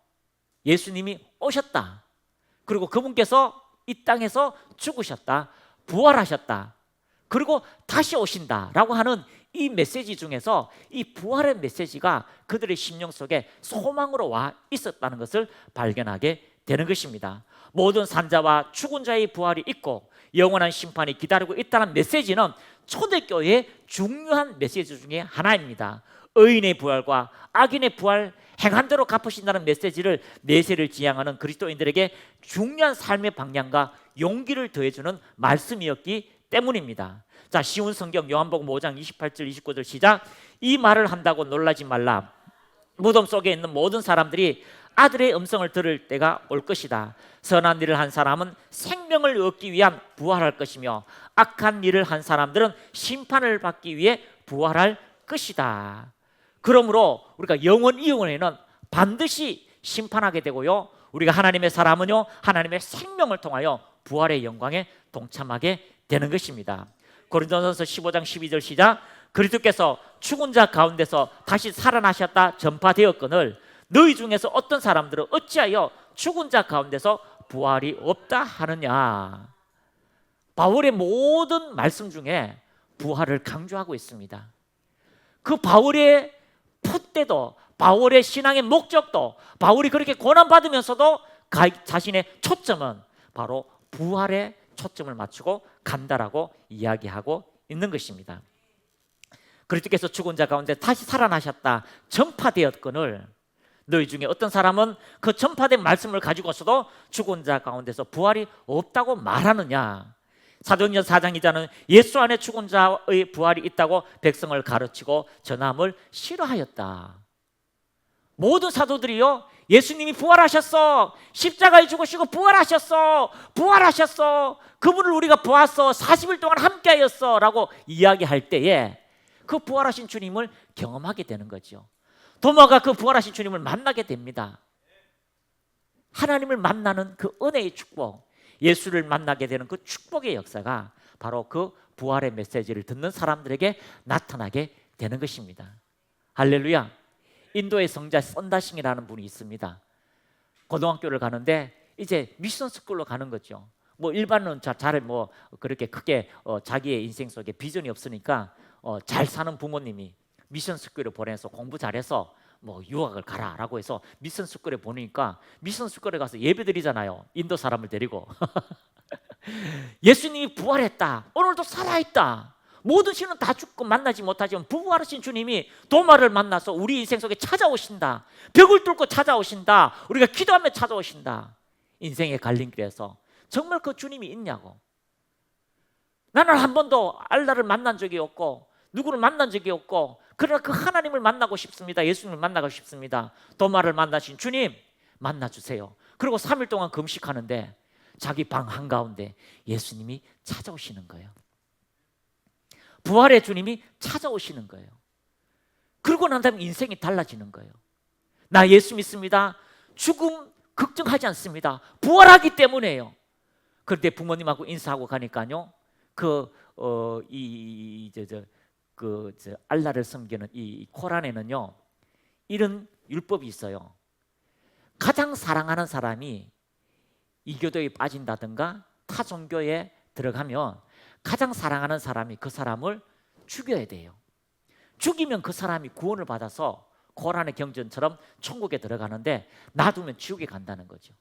예수님이 오셨다, 그리고 그분께서 이 땅에서 죽으셨다, 부활하셨다, 그리고 다시 오신다라고 하는 이 메시지 중에서 이 부활의 메시지가 그들의 심령 속에 소망으로 와 있었다는 것을 발견하게 되는 것입니다. 모든 산자와 죽은 자의 부활이 있고 영원한 심판이 기다리고 있다는 메시지는 초대교회의 중요한 메시지 중에 하나입니다. 의인의 부활과 악인의 부활, 행한 대로 갚으신다는 메시지를 내세를 지향하는 그리스도인들에게 중요한 삶의 방향과 용기를 더해주는 말씀이었기 때문입니다. 자, 쉬운 성경 요한복음 5장 28절 29절 시작. 이 말을 한다고 놀라지 말라. 무덤 속에 있는 모든 사람들이 아들의 음성을 들을 때가 올 것이다. 선한 일을 한 사람은 생명을 얻기 위한 부활할 것이며 악한 일을 한 사람들은 심판을 받기 위해 부활할 것이다. 그러므로 우리가 영원 이후에는 반드시 심판하게 되고요, 우리가 하나님의 사람은요 하나님의 생명을 통하여 부활의 영광에 동참하게 되는 것입니다. 고린도전서 15장 12절 시작. 그리스도께서 죽은 자 가운데서 다시 살아나셨다 전파되었거늘 너희 중에서 어떤 사람들은 어찌하여 죽은 자 가운데서 부활이 없다 하느냐. 바울의 모든 말씀 중에 부활을 강조하고 있습니다. 그 바울의 풋대도, 바울의 신앙의 목적도, 바울이 그렇게 고난받으면서도 자신의 초점은 바로 부활에 초점을 맞추고 간다라고 이야기하고 있는 것입니다. 그리스도께서 죽은 자 가운데 다시 살아나셨다 전파되었거늘 너희 중에 어떤 사람은 그 전파된 말씀을 가지고서도 죽은 자 가운데서 부활이 없다고 말하느냐. 사도행전 4장 2절은 예수 안에 죽은 자의 부활이 있다고 백성을 가르치고 전함을 싫어하였다. 모든 사도들이요, 예수님이 부활하셨어, 십자가에 죽으시고 부활하셨어, 부활하셨어, 그분을 우리가 보았어, 40일 동안 함께하였어 라고 이야기할 때에 그 부활하신 주님을 경험하게 되는 거죠. 도마가 그 부활하신 주님을 만나게 됩니다. 하나님을 만나는 그 은혜의 축복, 예수를 만나게 되는 그 축복의 역사가 바로 그 부활의 메시지를 듣는 사람들에게 나타나게 되는 것입니다. 할렐루야. 인도의 성자 썬다싱이라는 분이 있습니다. 고등학교를 가는데 이제 미션 스쿨로 가는 거죠. 뭐 일반은 잘 뭐 그렇게 크게 자기의 인생 속에 비전이 없으니까 잘 사는 부모님이 미션 스쿨에 보내서 공부 잘해서 뭐 유학을 가라라고 해서 미션 스쿨에 보내니까 미션 스쿨에 가서 예배 드리잖아요. 인도 사람을 데리고. 예수님이 부활했다. 오늘도 살아있다. 모든 신은 다 죽고 만나지 못하지만 부활하신 주님이 도마를 만나서 우리 인생 속에 찾아오신다. 벽을 뚫고 찾아오신다. 우리가 기도하며 찾아오신다. 인생의 갈림길에서 정말 그 주님이 있냐고. 나는 한 번도 알라를 만난 적이 없고 누구를 만난 적이 없고, 그러나 그 하나님을 만나고 싶습니다. 예수님을 만나고 싶습니다. 도마를 만나신 주님 만나주세요. 그리고 3일 동안 금식하는데 자기 방 한가운데 예수님이 찾아오시는 거예요. 부활의 주님이 찾아오시는 거예요. 그러고 난 다음에 인생이 달라지는 거예요. 나 예수 믿습니다. 죽음 걱정하지 않습니다. 부활하기 때문에요. 그런데 부모님하고 인사하고 가니까요, 알라를 섬기는 이 코란에는요, 이런 율법이 있어요. 가장 사랑하는 사람이 이교도에 빠진다든가 타 종교에 들어가면 가장 사랑하는 사람이 그 사람을 죽여야 돼요. 죽이면 그 사람이 구원을 받아서 고란의 경전처럼 천국에 들어가는데 놔두면 지옥에 간다는 거죠.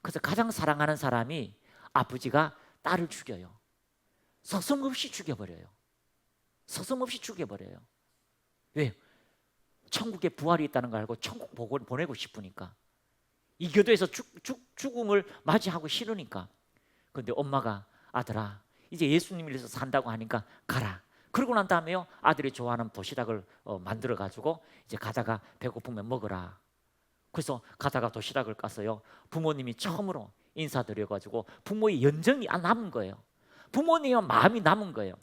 그래서 가장 사랑하는 사람이 아버지가 딸을 죽여요. 서슴없이 죽여버려요. 서슴없이 죽여버려요. 왜요? 천국에 부활이 있다는 걸 알고 천국 보내고 싶으니까. 이 교도에서 죽음을 맞이하고 싫으니까. 그런데 엄마가 아들아 이제 예수님을 위해서 산다고 하니까 가라. 그러고 난 다음에요, 아들이 좋아하는 도시락을 만들어 가지고 이제 가다가 배고프면 먹으라. 그래서 가다가 도시락을 깠어요. 부모님이 처음으로 인사드려 가지고 부모의 연정이 남은 거예요. 부모님의 마음이 남은 거예요.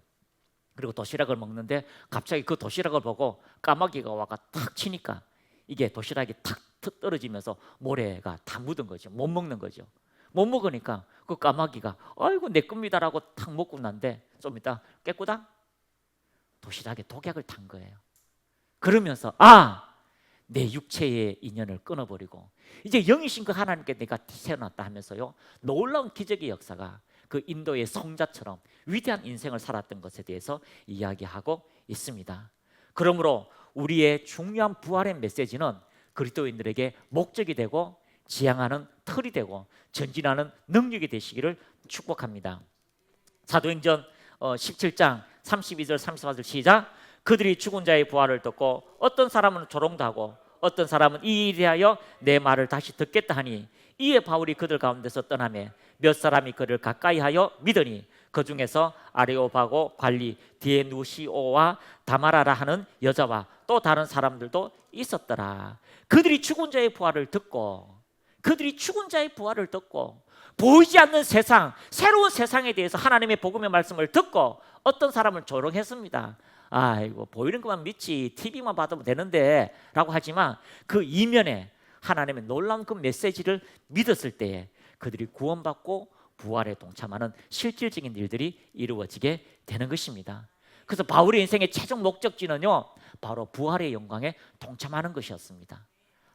그리고 도시락을 먹는데 갑자기 그 도시락을 보고 까마귀가 와가 탁 치니까 이게 도시락이 탁 떨어지면서 모래가 다 묻은 거죠. 못 먹는 거죠. 못 먹으니까 그 까마귀가 아이고 내 겁니다라고 탁 먹고 난데 좀 이따 깨꾸다 도시락에 독약을 탄 거예요. 그러면서 내 육체의 인연을 끊어버리고 이제 영이신 그 하나님께 내가 태어났다 하면서요, 놀라운 기적의 역사가 그 인도의 성자처럼 위대한 인생을 살았던 것에 대해서 이야기하고 있습니다. 그러므로 우리의 중요한 부활의 메시지는 그리스도인들에게 목적이 되고 지향하는 틀이 되고 전진하는 능력이 되시기를 축복합니다. 사도행전 17장 32절 34절 시작. 그들이 죽은 자의 부활을 듣고 어떤 사람은 조롱도 하고 어떤 사람은 이 일에 대하여 내 말을 다시 듣겠다 하니 이에 바울이 그들 가운데서 떠나매 몇 사람이 그를 가까이 하여 믿으니 그 중에서 아레오바고 관리 디에누시오와 다마라라 하는 여자와 또 다른 사람들도 있었더라. 그들이 죽은 자의 부활을 듣고 보이지 않는 세상, 새로운 세상에 대해서 하나님의 복음의 말씀을 듣고 어떤 사람을 조롱했습니다. 아이고 보이는 것만 믿지 TV만 받으면 되는데 라고 하지만 그 이면에 하나님의 놀라운 그 메시지를 믿었을 때에 그들이 구원받고 부활에 동참하는 실질적인 일들이 이루어지게 되는 것입니다. 그래서 바울의 인생의 최종 목적지는요, 바로 부활의 영광에 동참하는 것이었습니다.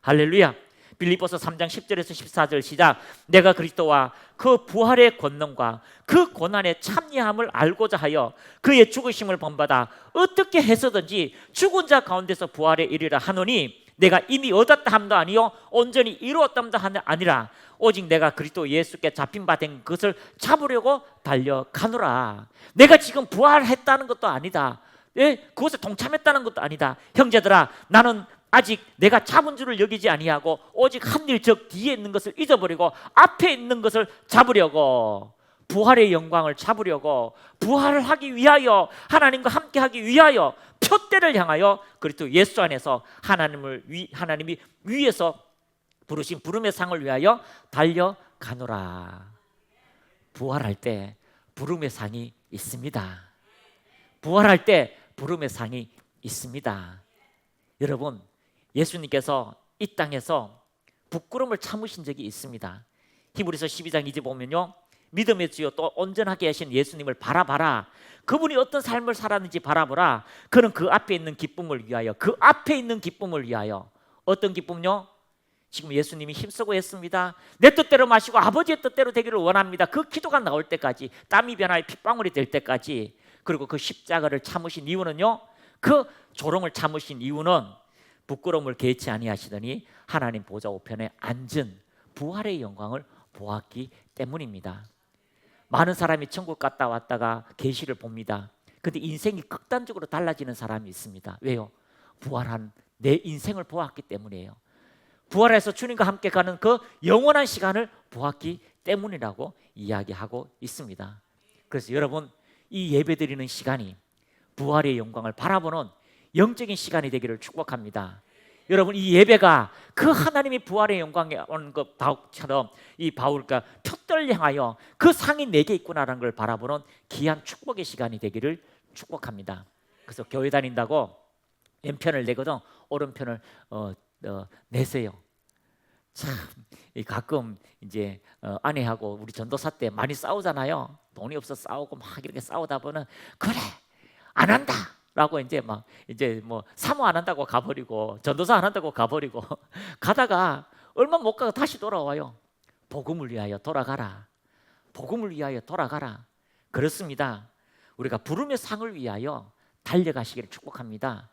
할렐루야. 빌립보서 3장 10절에서 14절 시작. 내가 그리스도와 그 부활의 권능과 그 고난의 참여함을 알고자 하여 그의 죽으심을 본받아 어떻게 해서든지 죽은 자 가운데서 부활에 이르라 하노니 내가 이미 얻었다 함도 아니요 온전히 이루었다 함도 아니라 오직 내가 그리스도 예수께 잡힌 바 된 것을 잡으려고 달려가노라. 내가 지금 부활했다는 것도 아니다. 그것에 동참했다는 것도 아니다. 형제들아, 나는 아직 내가 잡은 줄을 여기지 아니하고 오직 한 일 즉 뒤에 있는 것을 잊어버리고 앞에 있는 것을 잡으려고, 부활의 영광을 잡으려고, 부활을 하기 위하여, 하나님과 함께 하기 위하여 표대를 향하여 그리스도 예수 안에서 하나님이 위에서 부르신 부름의 상을 위하여 달려가노라. 부활할 때 부름의 상이 있습니다. 부활할 때 부름의 상이 있습니다. 여러분, 예수님께서 이 땅에서 부끄러움을 참으신 적이 있습니다. 히브리서 12장 2절 보면요, 믿음의 주여 또 온전하게 하신 예수님을 바라봐라. 그분이 어떤 삶을 살았는지 바라보라. 그는 그 앞에 있는 기쁨을 위하여, 그 앞에 있는 기쁨을 위하여. 어떤 기쁨요? 지금 예수님이 힘쓰고 했습니다. 내 뜻대로 마시고 아버지의 뜻대로 되기를 원합니다. 그 기도가 나올 때까지, 땀이 변하여 핏방울이 될 때까지. 그리고 그 십자가를 참으신 이유는요, 그 조롱을 참으신 이유는 부끄러움을 개치 아니하시더니 하나님 보좌 우편에 앉은 부활의 영광을 보았기 때문입니다. 많은 사람이 천국 갔다 왔다가 계시를 봅니다. 그런데 인생이 극단적으로 달라지는 사람이 있습니다. 왜요? 부활한 내 인생을 보았기 때문이에요. 부활해서 주님과 함께 가는 그 영원한 시간을 보았기 때문이라고 이야기하고 있습니다. 그래서 여러분, 이 예배드리는 시간이 부활의 영광을 바라보는 영적인 시간이 되기를 축복합니다. 여러분 이 예배가 그 하나님의 부활의 영광에 오는 것처럼 이 바울과 표떨 향하여 그 상이 내게 있구나라는 걸 바라보는 귀한 축복의 시간이 되기를 축복합니다. 그래서 교회 다닌다고 왼편을 내거든 오른편을 내세요. 참 가끔 이제 아내하고 우리 전도사 때 많이 싸우잖아요. 돈이 없어 싸우고 막 이렇게 싸우다 보면 그래 안 한다 라고 이제 뭐 사모 안 한다고 가버리고 전도사 안 한다고 가버리고 가다가 얼마 못 가고 다시 돌아와요. 복음을 위하여 돌아가라. 복음을 위하여 돌아가라. 그렇습니다. 우리가 부름의 상을 위하여 달려가시기를 축복합니다.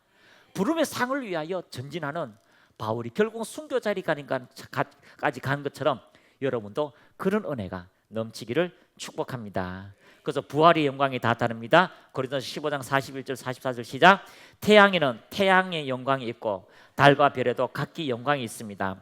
부름의 상을 위하여 전진하는 바울이 결국 순교 자리까지 간 것처럼 여러분도 그런 은혜가 넘치기를 축복합니다. 그래서 부활의 영광이 다 다릅니다. 고린도서 15장 41절 44절 시작. 태양에는 태양의 영광이 있고 달과 별에도 각기 영광이 있습니다.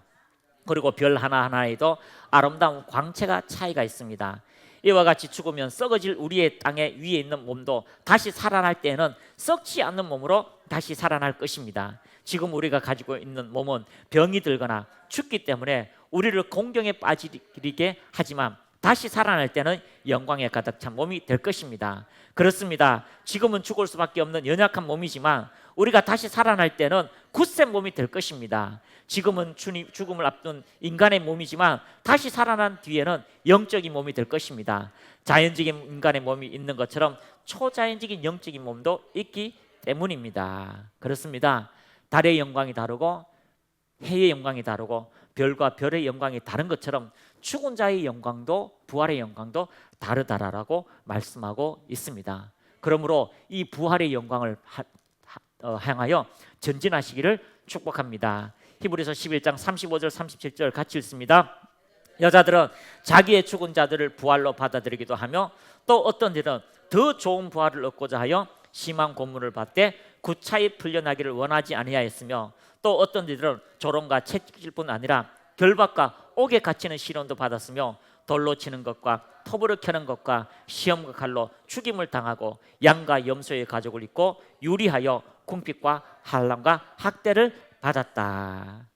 그리고 별 하나하나에도 아름다운 광채가 차이가 있습니다. 이와 같이 죽으면 썩어질 우리의 땅에 위에 있는 몸도 다시 살아날 때에는 썩지 않는 몸으로 다시 살아날 것입니다. 지금 우리가 가지고 있는 몸은 병이 들거나 죽기 때문에 우리를 공경에 빠지게 하지만 다시 살아날 때는 영광에 가득 찬 몸이 될 것입니다. 그렇습니다. 지금은 죽을 수밖에 없는 연약한 몸이지만 우리가 다시 살아날 때는 굳센 몸이 될 것입니다. 지금은 죽음을 앞둔 인간의 몸이지만 다시 살아난 뒤에는 영적인 몸이 될 것입니다. 자연적인 인간의 몸이 있는 것처럼 초자연적인 영적인 몸도 있기 때문입니다. 그렇습니다. 달의 영광이 다르고 해의 영광이 다르고 별과 별의 영광이 다른 것처럼 죽은 자의 영광도 부활의 영광도 다르다라고 말씀하고 있습니다. 그러므로 이 부활의 영광을 향하여 전진하시기를 축복합니다. 히브리서 11장 35절 37절 같이 읽습니다. 여자들은 자기의 죽은 자들을 부활로 받아들이기도 하며 또 어떤 일은 더 좋은 부활을 얻고자 하여 심한 고문을 받되 구차히 풀려나기를 원하지 아니하였으며 또 어떤 이들은 조롱과 채찍질 뿐 아니라 결박과 옥에 갇히는 시련도 받았으며 돌로 치는 것과 톱으로 켜는 것과 시험과 칼로 죽임을 당하고 양과 염소의 가죽을 입고 유리하여 궁핍과 환난과 학대를 받았다.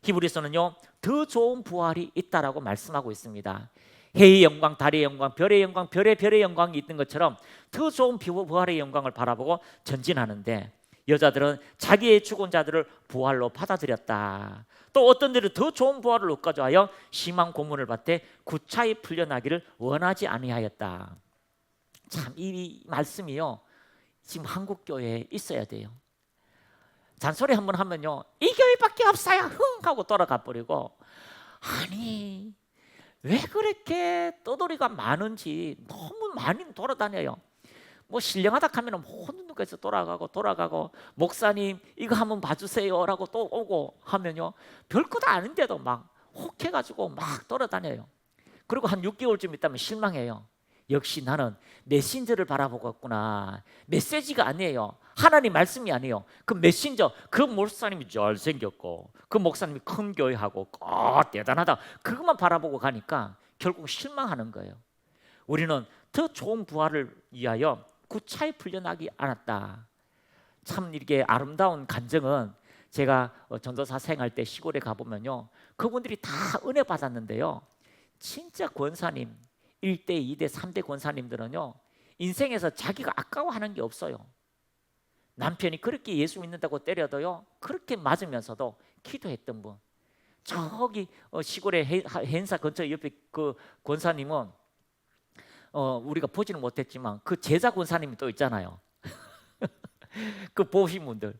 히브리서는요 더 좋은 부활이 있다라고 말씀하고 있습니다. 해의 영광, 달의 영광, 별의 영광, 별의 영광이 있는 것처럼 더 좋은 부활의 영광을 바라보고 전진하는데 여자들은 자기의 죽은 자들을 부활로 받아들였다. 또 어떤 들은 더 좋은 부활을 얻고자 하여 심한 고문을 받되 구차히 풀려나기를 원하지 아니하였다. 참 이 말씀이요 지금 한국 교회에 있어야 돼요. 잔소리 한번 하면요 이 교회밖에 없어요 흥 하고 돌아가 버리고 아니 왜 그렇게 떠돌이가 많은지 너무 많이 돌아다녀요. 뭐 신령하다 하면 모든 데서 돌아가고 목사님 이거 한번 봐주세요라고 또 오고 하면요 별것도 아닌데도 막 혹해가지고 막 돌아다녀요. 그리고 한 6개월쯤 있다면 실망해요. 역시 나는 메신저를 바라보고 있구나. 메시지가 아니에요. 하나님 말씀이 아니에요. 그 메신저 그 목사님이 잘생겼고 그 목사님이 큰 교회하고 대단하다 그것만 바라보고 가니까 결국 실망하는 거예요. 우리는 더 좋은 부활을 위하여 구차히 풀려나기 않았다. 참 이렇게 아름다운 간증은 제가 전도사 생활 때 시골에 가보면요 그분들이 다 은혜 받았는데요 진짜 권사님 1대 2대 3대 권사님들은요 인생에서 자기가 아까워하는 게 없어요. 남편이 그렇게 예수 믿는다고 때려도요 그렇게 맞으면서도 기도했던 분. 저기 시골의 행사 근처 옆에 그 권사님은 우리가 보지는 못했지만 그 제자 권사님이 또 있잖아요. 그 보신 분들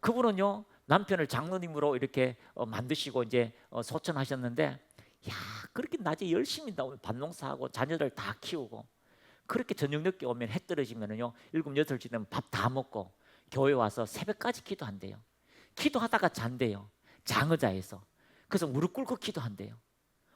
그분은요 남편을 장로님으로 이렇게 만드시고 이제 소천하셨는데 야 그렇게 낮에 열심히 밭농사하고 자녀들 다 키우고 그렇게 저녁 늦게 오면 해 떨어지면은요 7, 8시 되면 밥 다 먹고 교회 와서 새벽까지 기도한대요. 기도하다가 잔대요. 장의자에서. 그래서 무릎 꿇고 기도한대요.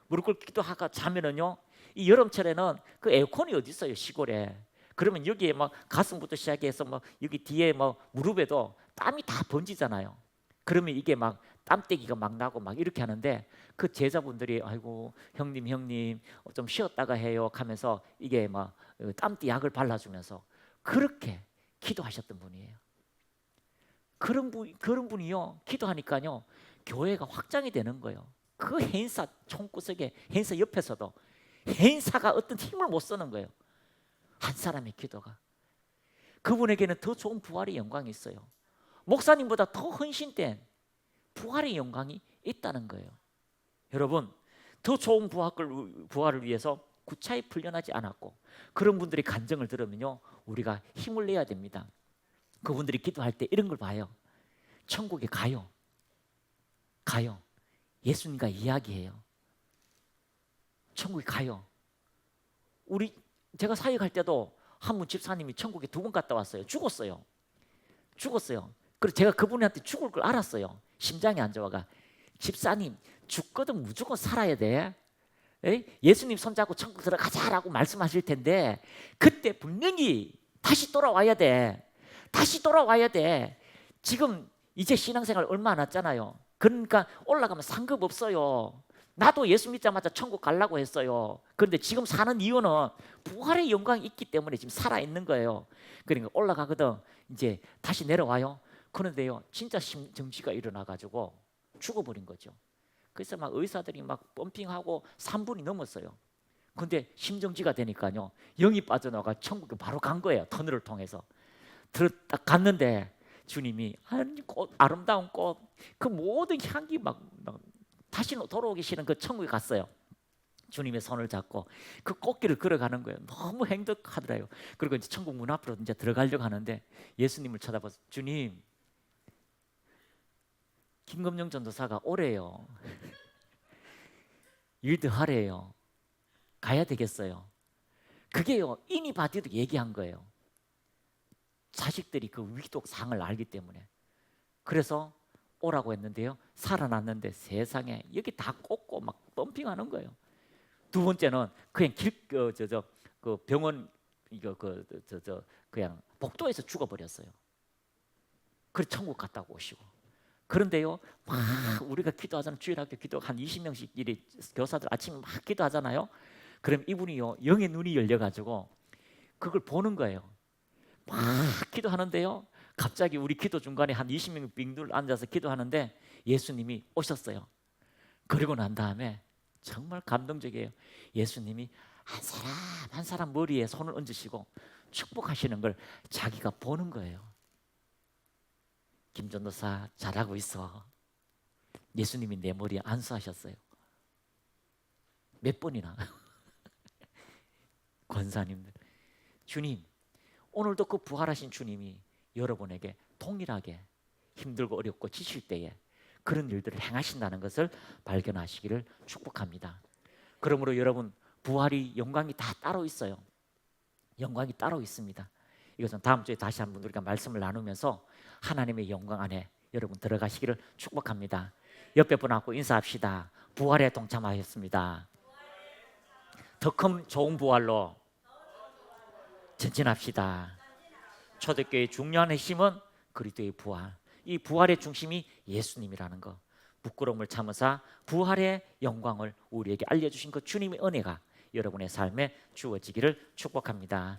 무릎 꿇고 기도하다가 자면은요 이 여름철에는 그 에어컨이 어디 있어요 시골에. 그러면 여기에 막 가슴부터 시작해서 막 여기 뒤에 뭐 무릎에도 땀이 다 번지잖아요. 그러면 이게 막 땀때기가 막 나고 막 이렇게 하는데 그 제자분들이 아이고 형님 좀 쉬었다가 해요 하면서 이게 막 땀띠 약을 발라주면서 그렇게 기도하셨던 분이에요. 그런 분이요 기도하니까요 교회가 확장이 되는 거예요. 그 해인사 총구석에 해인사 옆에서도 해인사가 어떤 힘을 못 쓰는 거예요. 한 사람의 기도가. 그분에게는 더 좋은 부활의 영광이 있어요. 목사님보다 더 헌신된 부활의 영광이 있다는 거예요. 여러분, 더 좋은 부활을 위해서 구차히 훈련하지 않았고 그런 분들의 간증을 들으면요, 우리가 힘을 내야 됩니다. 그분들이 기도할 때 이런 걸 봐요. 천국에 가요. 예수님과 이야기해요. 천국에 가요. 제가 사역할 때도 한 분 집사님이 천국에 2번 갔다 왔어요. 죽었어요. 그래서 제가 그분한테 죽을 걸 알았어요. 심장이 안 좋아가. 집사님, 죽거든 무조건 살아야 돼. 예수님 손잡고 천국 들어가자라고 말씀하실 텐데 그때 분명히 다시 돌아와야 돼. 지금 이제 신앙생활 얼마 안 왔잖아요. 그러니까 올라가면 상급 없어요. 나도 예수 믿자마자 천국 가려고 했어요. 그런데 지금 사는 이유는 부활의 영광이 있기 때문에 지금 살아있는 거예요. 그러니까 올라가거든 이제 다시 내려와요. 그런데요, 진짜 심정지가 일어나가지고 죽어버린 거죠. 그래서 막 의사들이 막 펌핑하고 3분이 넘었어요. 근데 심정지가 되니까요, 영이 빠져나가 천국에 바로 간 거예요. 터널을 통해서. 딱 갔는데 주님이 아름다운 꽃, 그 모든 향기 막 다시 돌아오기 싫은 그 천국에 갔어요. 주님의 손을 잡고 그 꽃길을 걸어가는 거예요. 너무 행복하더라고요. 그리고 이제 천국 문 앞으로 이제 들어가려고 하는데 예수님을 쳐다봐서, 주님, 김금영 전도사가 오래요. 일 더 하래요. 가야 되겠어요. 그게요, 이니 바디도 얘기한 거예요. 자식들이 그 위독 상을 알기 때문에. 그래서 오라고 했는데요, 살아났는데 세상에 여기 다 꽂고 막 펌핑하는 거예요. 2번째는 그냥 그 병원 그냥 복도에서 죽어버렸어요. 그래서 천국 갔다 오시고. 그런데요, 막 우리가 기도하잖아요. 주일학교 기도 한 20명씩 이리 교사들 아침에 막 기도하잖아요. 그럼 이분이요, 영의 눈이 열려가지고 그걸 보는 거예요. 막 기도하는데요, 갑자기 우리 기도 중간에 한 20명 빙둘 앉아서 기도하는데 예수님이 오셨어요. 그리고 난 다음에 정말 감동적이에요. 예수님이 한 사람 머리에 손을 얹으시고 축복하시는 걸 자기가 보는 거예요. 김전도사 잘하고 있어. 예수님이 내 머리에 안수하셨어요. 몇 번이나. 권사님들, 주님, 오늘도 그 부활하신 주님이 여러분에게 동일하게 힘들고 어렵고 지칠 때에 그런 일들을 행하신다는 것을 발견하시기를 축복합니다. 그러므로 여러분, 부활이 영광이 다 따로 있어요. 영광이 따로 있습니다. 이것은 다음 주에 다시 한번 우리가 말씀을 나누면서 하나님의 영광 안에 여러분 들어가시기를 축복합니다. 옆에 분하고 인사합시다. 부활에 동참하였습니다. 더 큰 좋은 부활로 전진합시다. 초대교회의 중요한 핵심은 그리스도의 부활. 이 부활의 중심이 예수님이라는 것. 부끄러움을 참으사 부활의 영광을 우리에게 알려주신 그 주님의 은혜가 여러분의 삶에 주어지기를 축복합니다.